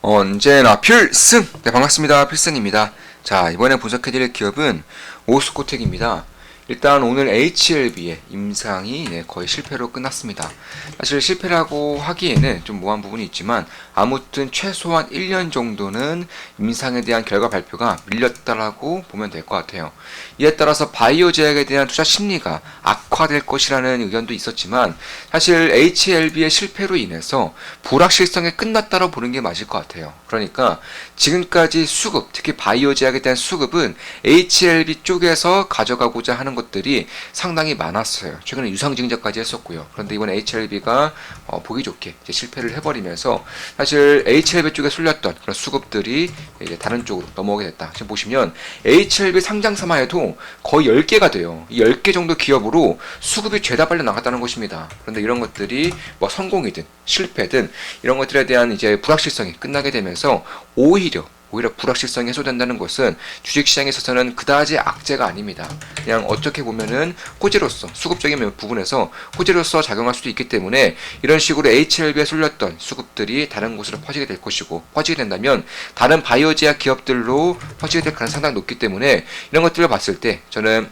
언제나 필승! 네, 반갑습니다. 필승입니다. 자, 이번에 분석해드릴 기업은 오스코텍입니다. 일단 오늘 HLB의 임상이 거의 실패로 끝났습니다. 사실 실패라고 하기에는 좀 모호한 부분이 있지만 아무튼 최소한 1년 정도는 임상에 대한 결과 발표가 밀렸다라고 보면 될 것 같아요. 이에 따라서 바이오 제약에 대한 투자 심리가 악화될 것이라는 의견도 있었지만 사실 HLB의 실패로 인해서 불확실성이 끝났다고 보는 게 맞을 것 같아요. 그러니까 지금까지 수급, 특히 바이오 제약에 대한 수급은 HLB 쪽에서 가져가고자 하는 것들이 상당히 많았어요. 최근에 유상증자까지 했었고요. 그런데 이번 HLB가 보기 좋게 이제 실패를 해버리면서 사실 HLB 쪽에 쏠렸던 그런 수급들이 이제 다른 쪽으로 넘어오게 됐다. 지금 보시면 HLB 상장사만 해도 거의 10개가 돼요. 이 10개 정도 기업으로 수급이 죄다 빨려 나갔다는 것입니다. 그런데 이런 것들이 뭐 성공이든 실패든 이런 것들에 대한 이제 불확실성이 끝나게 되면서 오히려 불확실성이 해소된다는 것은 주식시장에 있어서는 그다지 악재가 아닙니다. 그냥 어떻게 보면은 호재로서 수급적인 부분에서 호재로서 작용할 수도 있기 때문에 이런 식으로 HLB에 쏠렸던 수급들이 다른 곳으로 퍼지게 될 것이고, 퍼지게 된다면 다른 바이오 제약 기업들로 퍼지게 될 가능성이 상당히 높기 때문에 이런 것들을 봤을 때 저는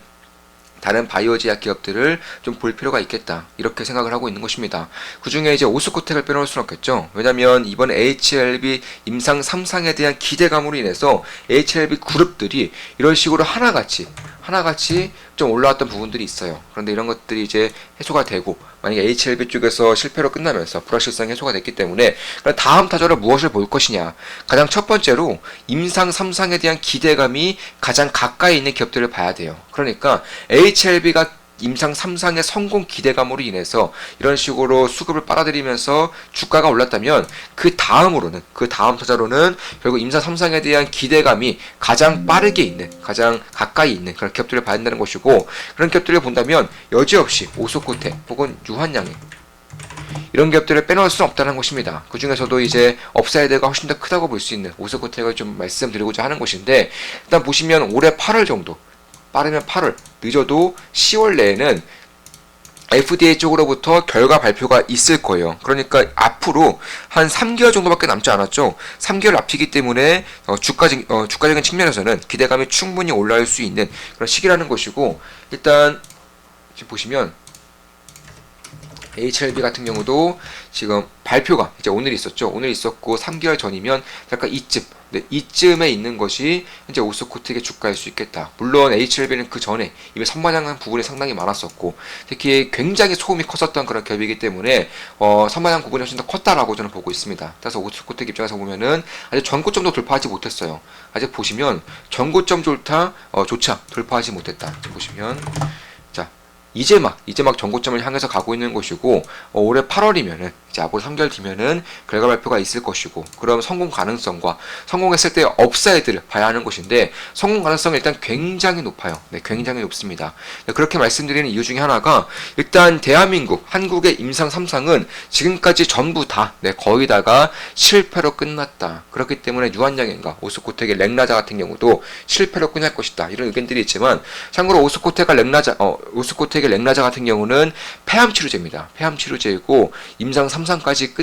다른 바이오 제약 기업들을 좀 볼 필요가 있겠다, 이렇게 생각을 하고 있는 것입니다. 그 중에 이제 오스코텍을 빼놓을 수는 없겠죠. 왜냐면 이번 HLB 임상 3상에 대한 기대감으로 인해서 HLB 그룹들이 이런 식으로 하나같이 좀 올라왔던 부분들이 있어요. 그런데 이런 것들이 이제 해소가 되고, 만약에 HLB 쪽에서 실패로 끝나면서 불확실성이 해소가 됐기 때문에 그럼 다음 타자로 무엇을 볼 것이냐, 가장 첫 번째로 임상 3상에 대한 기대감이 가장 가까이 있는 기업들을 봐야 돼요. 그러니까 HLB가 임상 3상의 성공 기대감으로 인해서 이런 식으로 수급을 빨아들이면서 주가가 올랐다면 그 다음 타자로는 결국 임상 3상에 대한 기대감이 가장 빠르게 있는, 가장 가까이 있는 그런 기업들을 봐야 한다는 것이고, 그런 기업들을 본다면 여지없이 오스코텍 혹은 유한양행 이런 기업들을 빼놓을 수는 없다는 것입니다. 그 중에서도 이제 업사이드가 훨씬 더 크다고 볼 수 있는 오스코텍을 좀 말씀드리고자 하는 것인데, 일단 보시면 올해 8월 정도, 빠르면 8월, 늦어도 10월 내에는 FDA 쪽으로부터 결과 발표가 있을 거예요. 그러니까 앞으로 한 3개월 정도밖에 남지 않았죠. 3개월 앞이기 때문에 주가적인 측면에서는 기대감이 충분히 올라올 수 있는 그런 시기라는 것이고, 일단 지금 보시면 HLB 같은 경우도 지금 발표가 이제 오늘 있었죠. 오늘 있었고 3개월 전이면 약간 이쯤에 있는 것이 현재 오스코텍의 주가일 수 있겠다. 물론 HLB는 그 전에 이미 선반영한 부분이 상당히 많았었고, 특히 굉장히 소음이 컸었던 그런 기업이기 때문에 선반영 부분이 훨씬 더 컸다라고 저는 보고 있습니다. 따라서 오스코텍 입장에서 보면은 아직 전고점도 돌파하지 못했어요. 아직 보시면 전고점조차 돌파하지 못했다. 지금 보시면 이제 막 전고점을 향해서 가고 있는 것이고, 올해 8월이면은 이제 앞으로 3개월 뒤면은 결과 발표가 있을 것이고, 그럼 성공 가능성과 성공했을 때 업사이드를 봐야 하는 것인데, 성공 가능성은 일단 굉장히 높아요. 네, 굉장히 높습니다. 네, 그렇게 말씀드리는 이유 중에 하나가, 일단 대한민국, 한국의 임상 3상은 지금까지 전부 다, 거의 다가 실패로 끝났다. 그렇기 때문에 유한양행과 오스코텍의 렉나자 같은 경우도 실패로 끝날 것이다, 이런 의견들이 있지만, 참고로 오스코텍의 렉나자 같은 경우는 폐암 치료제입니다. 폐암 치료제이고 임상 3상까지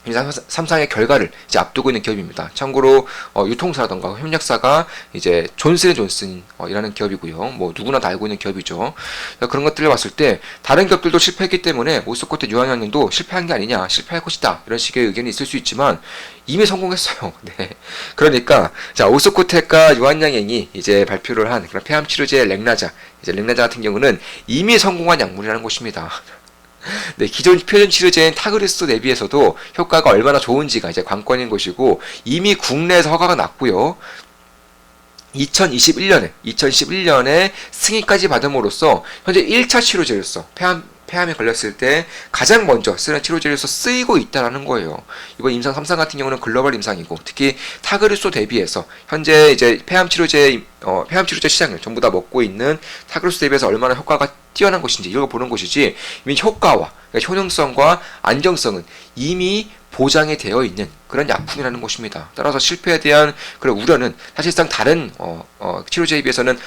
임상 3상의 결과를 이제 앞두고 있는 기업입니다. 참고로 유통사라던가 협력사가 이제 존슨앤존슨이라는 기업이고요. 뭐 누구나 다 알고 있는 기업이죠. 그런 것들을 봤을 때 다른 기업들도 실패했기 때문에 오스코텍 유한양행도 실패한 게 아니냐, 실패할 것이다, 이런 식의 의견이 있을 수 있지만 이미 성공했어요. 네. 그러니까 자, 오스코텍과 유한양행이 이제 발표를 한 그런 폐암 치료제 렉나자 같은 경우는 이미 성공한 약물이라는 것입니다. 네, 기존 표준 치료제인 타그리스 대비해서도 효과가 얼마나 좋은지가 이제 관건인 것이고, 이미 국내에서 허가가 났고요. 2011년에 승인까지 받음으로써 현재 1차 치료제로서 폐암에 걸렸을 때 가장 먼저 쓰는 치료제로서 쓰이고 있다는 거예요. 이번 임상 3상 같은 경우는 글로벌 임상이고, 특히 타그리소 대비해서 현재 이제 폐암 치료제 시장을 전부 다 먹고 있는 타그리소 대비해서 얼마나 효과가 뛰어난 것인지 이걸 보는 것이지, 이미 효과와 그러니까 효능성과 안정성은 이미 보장이 되어 있는 그런 약품이라는 것입니다. 따라서 실패에 대한 그런 우려는 사실상 다른 치료제에 비해서는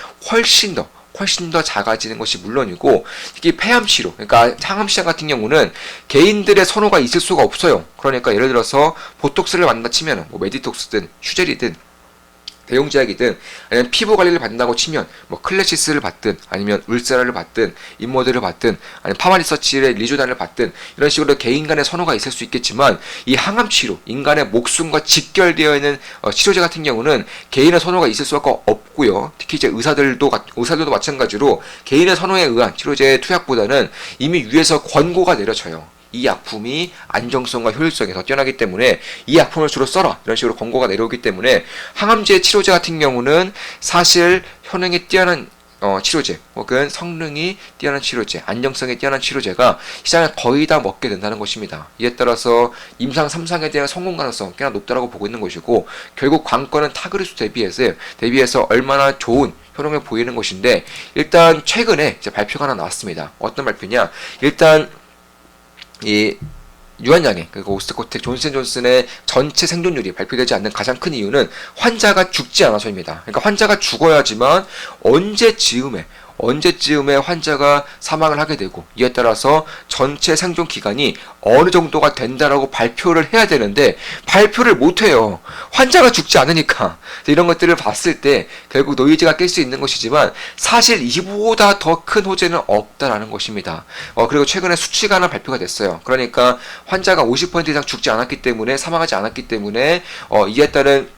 훨씬 더 작아지는 것이 물론이고, 특히 폐암 치료, 그러니까 항암시장 같은 경우는 개인들의 선호가 있을 수가 없어요. 그러니까 예를 들어서 보톡스를 받는다 치면은 뭐 메디톡스든 휴젤이든 대용제약이든 아니면 피부 관리를 받는다고 치면 뭐 클래시스를 받든 아니면 울세라를 받든 인모드를 받든 아니면 파마리서치의 리조단을 받든 이런 식으로 개인 간의 선호가 있을 수 있겠지만, 이 항암 치료, 인간의 목숨과 직결되어 있는 치료제 같은 경우는 개인의 선호가 있을 수가 없고요. 특히 이제 의사들도 마찬가지로 개인의 선호에 의한 치료제의 투약보다는 이미 위에서 권고가 내려져요. 이 약품이 안정성과 효율성이 더 뛰어나기 때문에 이 약품을 주로 써라, 이런 식으로 권고가 내려오기 때문에 항암제 치료제 같은 경우는 사실 효능이 뛰어난 치료제 혹은 성능이 뛰어난 치료제, 안정성이 뛰어난 치료제가 시장을 거의 다 먹게 된다는 것입니다. 이에 따라서 임상 3상에 대한 성공 가능성 꽤나 높다고 보고 있는 것이고, 결국 관건은 타그리수 대비해서 얼마나 좋은 효능을 보이는 것인데, 일단 최근에 이제 발표가 하나 나왔습니다. 어떤 발표냐? 일단 이 유한양의 그리고 오스코텍 존슨앤존슨의 전체 생존율이 발표되지 않는 가장 큰 이유는 환자가 죽지 않아서입니다. 그러니까 환자가 죽어야지만 언제쯤에 환자가 사망을 하게 되고, 이에 따라서 전체 생존 기간이 어느 정도가 된다라고 발표를 해야 되는데 발표를 못해요. 환자가 죽지 않으니까. 이런 것들을 봤을 때 결국 노이즈가 낄 수 있는 것이지만 사실 이보다 더 큰 호재는 없다라는 것입니다. 그리고 최근에 수치가 하나 발표가 됐어요. 그러니까 환자가 50% 이상 죽지 않았기 때문에, 사망하지 않았기 때문에 이에 따른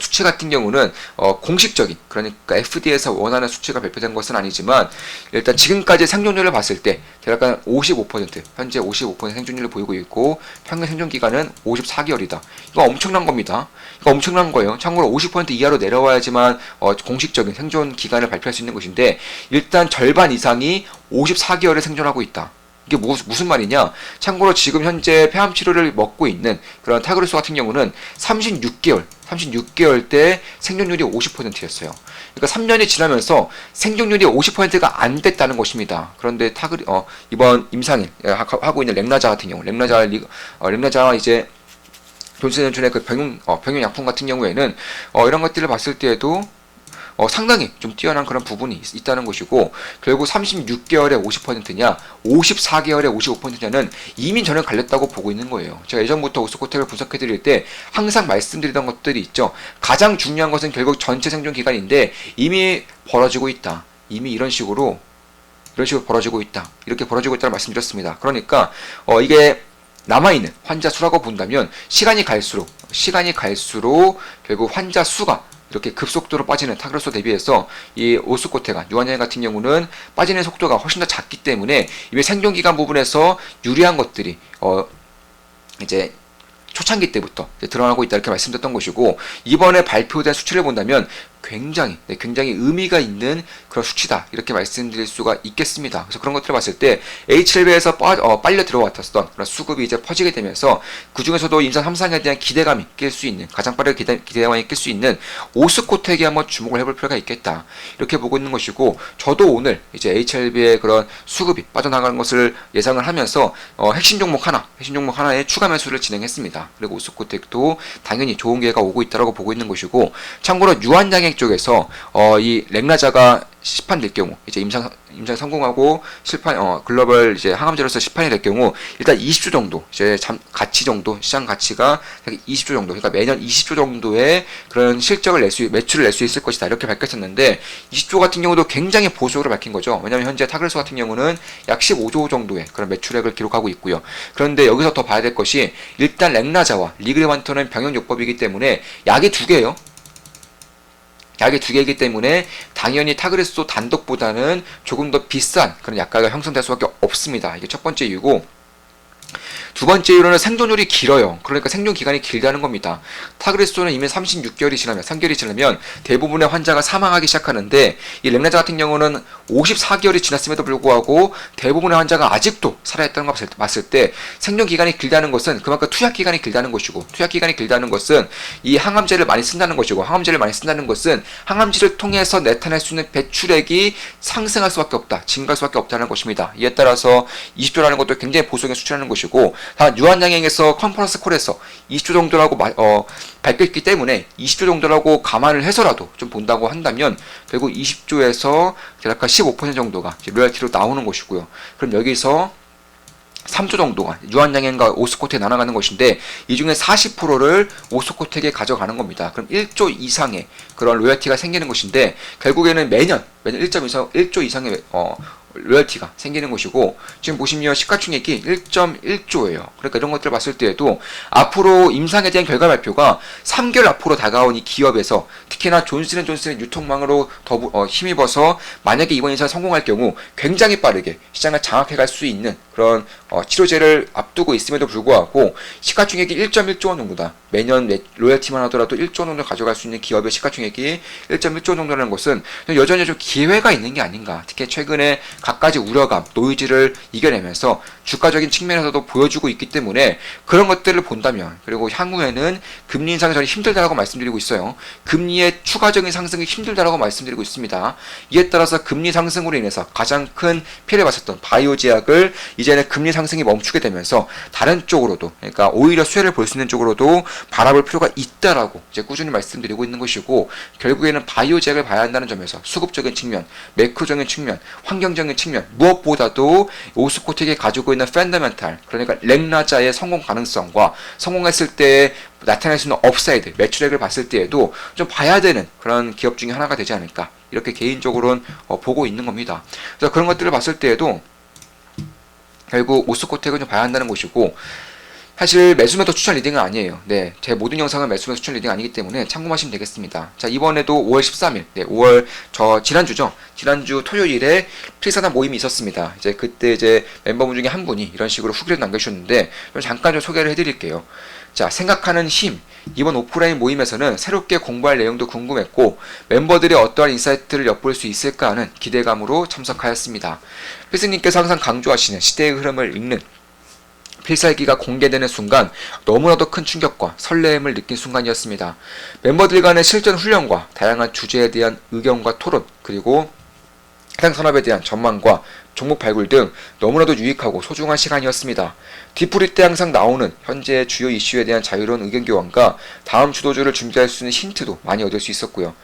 수치 같은 경우는 공식적인, 그러니까 FDA에서 원하는 수치가 발표된 것은 아니지만, 일단 지금까지 생존율을 봤을 때 대략 55%, 현재 55% 생존율을 보이고 있고 평균 생존 기간은 54개월이다. 이거 엄청난 겁니다. 이거 엄청난 거예요. 참고로 50% 이하로 내려와야지만 공식적인 생존 기간을 발표할 수 있는 것인데, 일단 절반 이상이 54개월을 생존하고 있다. 이게 무슨 말이냐? 참고로 지금 현재 폐암 치료를 먹고 있는 그런 타그리수 같은 경우는 36개월 때 생존율이 50%였어요. 그러니까 3년이 지나면서 생존율이 50%가 안 됐다는 것입니다. 그런데 이번 임상일 하고 있는 렉나자 같은 경우, 렉나자와 이제 존슨앤존슨의 그 병용 약품 같은 경우에는 이런 것들을 봤을 때에도 상당히 좀 뛰어난 그런 부분이 있다는 것이고, 결국 36개월에 50%냐 54개월에 55%냐는 이미 저는 갈렸다고 보고 있는 거예요. 제가 예전부터 오스코텍을 분석해 드릴 때 항상 말씀드리던 것들이 있죠. 가장 중요한 것은 결국 전체 생존 기간인데 이미 벌어지고 있다. 이미 이런 식으로 벌어지고 있다. 이렇게 벌어지고 있다는 말씀드렸습니다. 그러니까 이게 남아있는 환자 수라고 본다면 시간이 갈수록 결국 환자 수가 이렇게 급속도로 빠지는 타그리수 대비해서 이 오스코텍과 유한양 같은 경우는 빠지는 속도가 훨씬 더 작기 때문에 이 생존기간 부분에서 유리한 것들이 이제 초창기 때부터 드러나고 있다, 이렇게 말씀드렸던 것이고, 이번에 발표된 수치를 본다면 굉장히 의미가 있는 그런 수치다, 이렇게 말씀드릴 수가 있겠습니다. 그래서 그런 것들을 봤을 때 H7배에서 빨려 들어왔던 그런 수급이 이제 퍼지게 되면서 그 중에서도 임상 3상에 대한 기대감이 낄 수 있는, 가장 빠르게 기대감이 낄 수 있는 오스코텍에 한번 주목을 해볼 필요가 있겠다, 이렇게 보고 있는 것이고, 저도 오늘 이제 H7배의 그런 수급이 빠져나가는 것을 예상을 하면서 핵심 종목 하나에 추가 매수를 진행했습니다. 그리고 오스코텍도 당연히 좋은 기회가 오고 있다고 보고 있는 것이고, 참고로 유한양액 쪽에서 이 렉나자가 시판될 경우, 이제 임상 성공하고 글로벌 이제 항암제로서 시판이 될 경우 일단 20조 정도, 이제 가치 정도, 시장 가치가 20조 정도, 그러니까 매년 20조 정도의 그런 매출을 낼 수 있을 것이다, 이렇게 밝혔었는데 20조 같은 경우도 굉장히 보수적으로 밝힌 거죠. 왜냐하면 현재 타그리수 같은 경우는 약 15조 정도의 그런 매출액을 기록하고 있고요. 그런데 여기서 더 봐야 될 것이, 일단 렉나자와 리그레반토는 병용요법이기 때문에 약이 두 개예요. 약이 두 개이기 때문에 당연히 타그리수 단독보다는 조금 더 비싼 그런 약가가 형성될 수밖에 없습니다. 이게 첫 번째 이유고, 두 번째 이유로는 생존율이 길어요. 그러니까 생존 기간이 길다는 겁니다. 타그리수는 이미 3개월이 지나면 대부분의 환자가 사망하기 시작하는데, 이 렉나자 같은 경우는 54개월이 지났음에도 불구하고 대부분의 환자가 아직도 살아있다는 걸 봤을 때 생존 기간이 길다는 것은 그만큼 투약 기간이 길다는 것이고, 투약 기간이 길다는 것은 이 항암제를 많이 쓴다는 것이고, 항암제를 많이 쓴다는 것은 항암제를 통해서 나타낼 수 있는 배출액이 상승할 수밖에 없다, 증가할 수밖에 없다는 것입니다. 이에 따라서 20조라는 것도 굉장히 보수적인 수치라는 것이고, 다 유한양행에서 컨퍼런스 콜에서 20조 정도라고 밝혔기 때문에 20조 정도라고 감안을 해서라도 좀 본다고 한다면 결국 20조에서 대략 15% 정도가 로열티로 나오는 것이고요. 그럼 여기서 3조 정도가 유한양행과 오스코텍에 나눠가는 것인데, 이 중에 40%를 오스코텍에 가져가는 겁니다. 그럼 1조 이상의 그런 로열티가 생기는 것인데, 결국에는 매년 1조 이상의 로열티가 생기는 것이고, 지금 보시면 시가총액이 1.1조예요. 그러니까 이런 것들을 봤을 때에도 앞으로 임상에 대한 결과 발표가 3개월 앞으로 다가온 이 기업에서, 특히나 존슨앤존슨의 유통망으로 힘입어서 만약에 이번 임상 성공할 경우 굉장히 빠르게 시장을 장악해갈 수 있는 그런 치료제를 앞두고 있음에도 불구하고 시가총액이 1.1조 원 정도다. 매년 로열티만 하더라도 1조 원 정도 가져갈 수 있는 기업의 시가총액이 1.1조 원 정도라는 것은 여전히 좀 기회가 있는 게 아닌가. 특히 최근에 갖가지 우려감, 노이즈를 이겨내면서 주가적인 측면에서도 보여주고 있기 때문에 그런 것들을 본다면, 그리고 향후에는 금리 인상이 저는 힘들다라고 말씀드리고 있어요. 금리의 추가적인 상승이 힘들다라고 말씀드리고 있습니다. 이에 따라서 금리 상승으로 인해서 가장 큰 피해를 봤었던 바이오 제약을 이제는 금리 상승이 멈추게 되면서 다른 쪽으로도, 그러니까 오히려 수혜를 볼 수 있는 쪽으로도 바라볼 필요가 있다라고 이제 꾸준히 말씀드리고 있는 것이고, 결국에는 바이오 제약을 봐야 한다는 점에서 수급적인 측면, 매크로적인 측면, 환경적인 측면, 무엇보다도 오스코텍이 가지고 있는 펀더멘탈, 그러니까 렉나자의 성공 가능성과 성공했을 때 나타낼 수 있는 업사이드, 매출액을 봤을 때에도 좀 봐야 되는 그런 기업 중에 하나가 되지 않을까, 이렇게 개인적으로는 보고 있는 겁니다. 그래서 그런 것들을 봤을 때에도 결국 오스코텍은 좀 봐야 한다는 것이고, 사실 매수매도 추천 리딩은 아니에요. 네, 제 모든 영상은 매수매도 추천 리딩 아니기 때문에 참고하시면 되겠습니다. 자, 이번에도 5월 13일, 네, 5월 지난주죠. 지난주 토요일에 필사단 모임이 있었습니다. 이제 그때 이제 멤버분 중에 한 분이 이런 식으로 후기를 남겨주셨는데 잠깐 좀 소개를 해드릴게요. 자, 생각하는 힘. 이번 오프라인 모임에서는 새롭게 공부할 내용도 궁금했고 멤버들이 어떠한 인사이트를 엿볼 수 있을까 하는 기대감으로 참석하였습니다. 필스님께서 항상 강조하시는 시대의 흐름을 읽는 필살기가 공개되는 순간 너무나도 큰 충격과 설레임을 느낀 순간이었습니다. 멤버들 간의 실전 훈련과 다양한 주제에 대한 의견과 토론, 그리고 해당 산업에 대한 전망과 종목 발굴 등 너무나도 유익하고 소중한 시간이었습니다. 디프리 때 항상 나오는 현재의 주요 이슈에 대한 자유로운 의견 교환과 다음 주도주를 준비할 수 있는 힌트도 많이 얻을 수 있었고요.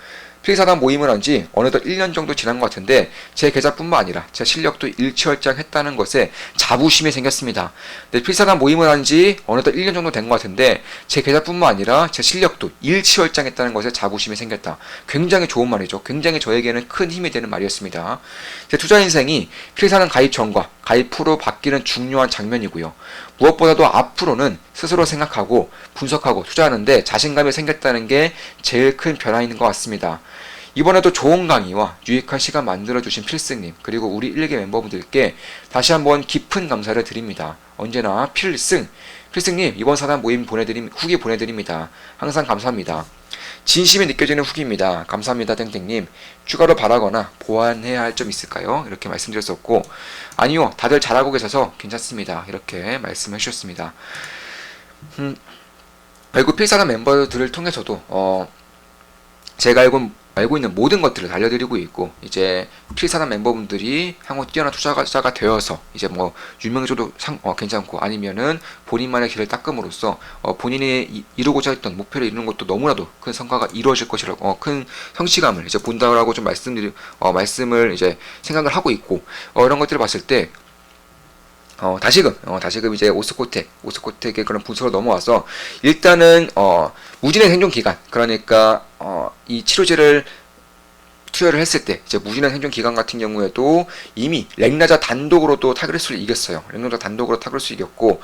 필사단 모임을 한 지 어느덧 1년 정도 지난 것 같은데 제 계좌뿐만 아니라 제 실력도 일취월장했다는 것에 자부심이 생겼습니다. 네, 필사단 모임을 한 지 어느덧 1년 정도 된 것 같은데 제 계좌뿐만 아니라 제 실력도 일취월장했다는 것에 자부심이 생겼다. 굉장히 좋은 말이죠. 굉장히 저에게는 큰 힘이 되는 말이었습니다. 제 투자 인생이 필사단 가입 전과 가입 후로 바뀌는 중요한 장면이고요. 무엇보다도 앞으로는 스스로 생각하고 분석하고 투자하는데 자신감이 생겼다는 게 제일 큰 변화인 것 같습니다. 이번에도 좋은 강의와 유익한 시간 만들어주신 필승님, 그리고 우리 일개 멤버분들께 다시 한번 깊은 감사를 드립니다. 언제나 필승님 이번 사단 모임 후기 보내드립니다. 항상 감사합니다. 진심이 느껴지는 후기입니다. 감사합니다. 땡땡님. 추가로 바라거나 보완해야 할 점 있을까요? 이렇게 말씀드렸었고, 아니요, 다들 잘하고 계셔서 괜찮습니다. 이렇게 말씀해 주셨습니다. 결국 필사단 멤버들을 통해서도 제가 알고 있는 모든 것들을 알려드리고 있고, 이제 필사단 멤버분들이 향후 뛰어난 투자자가 되어서 이제 뭐 유명해져도 괜찮고, 아니면은 본인만의 길을 닦음으로써 본인이 이루고자 했던 목표를 이루는 것도 너무나도 큰 성과가 이루어질 것이라고 큰 성취감을 이제 본다라고 좀 말씀을 이제 생각을 하고 있고, 이런 것들을 봤을 때 다시금 이제 오스코텍의 그런 분석으로 넘어와서 일단은 무진의 생존 기간, 그러니까 이 치료제를 투여를 했을 때 이제 무진한 생존 기간 같은 경우에도 이미 렉나자 단독으로도 타그레스를 이겼어요. 렉나자 단독으로 타그레스 이겼고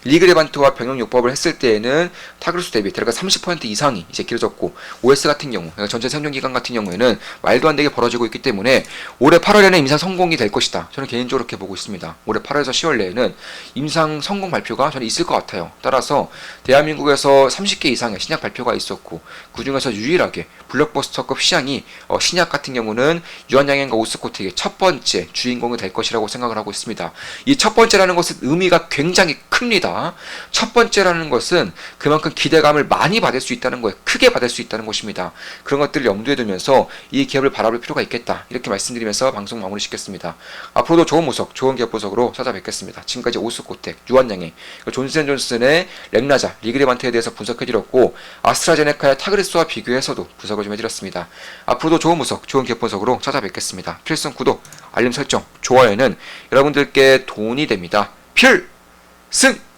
리그레반트와 병역요법을 했을 때에는 타그루스 대비 대략 30% 이상이 이제 길어졌고, OS 같은 경우, 그러니까 전체 생존기간 같은 경우에는 말도 안 되게 벌어지고 있기 때문에 올해 8월에는 임상 성공이 될 것이다. 저는 개인적으로 이렇게 보고 있습니다. 올해 8월에서 10월 내에는 임상 성공 발표가 저는 있을 것 같아요. 따라서 대한민국에서 30개 이상의 신약 발표가 있었고, 그 중에서 유일하게 블록버스터급 시향이 신약 같은 경우는 유한양행과 오스코텍의 첫 번째 주인공이 될 것이라고 생각을 하고 있습니다. 이 첫 번째라는 것은 의미가 굉장히 큽니다. 첫 번째라는 것은 그만큼 기대감을 많이 받을 수 있다는 거예요. 크게 받을 수 있다는 것입니다. 그런 것들을 염두에 두면서 이 기업을 바라볼 필요가 있겠다. 이렇게 말씀드리면서 방송 마무리 짓겠습니다. 앞으로도 좋은 모습, 좋은 기업 분석으로 찾아뵙겠습니다. 지금까지 오스코텍, 유한양행, 존슨앤존슨의 렉나자, 리그레반트에 대해서 분석해드렸고, 아스트라제네카의 타그리스와 비교해서도 분석을 좀 해드렸습니다. 앞으로도 좋은 분석, 좋은 기업 분석으로 찾아뵙겠습니다. 필승 구독, 알림 설정, 좋아요는 여러분들께 돈이 됩니다. 필승!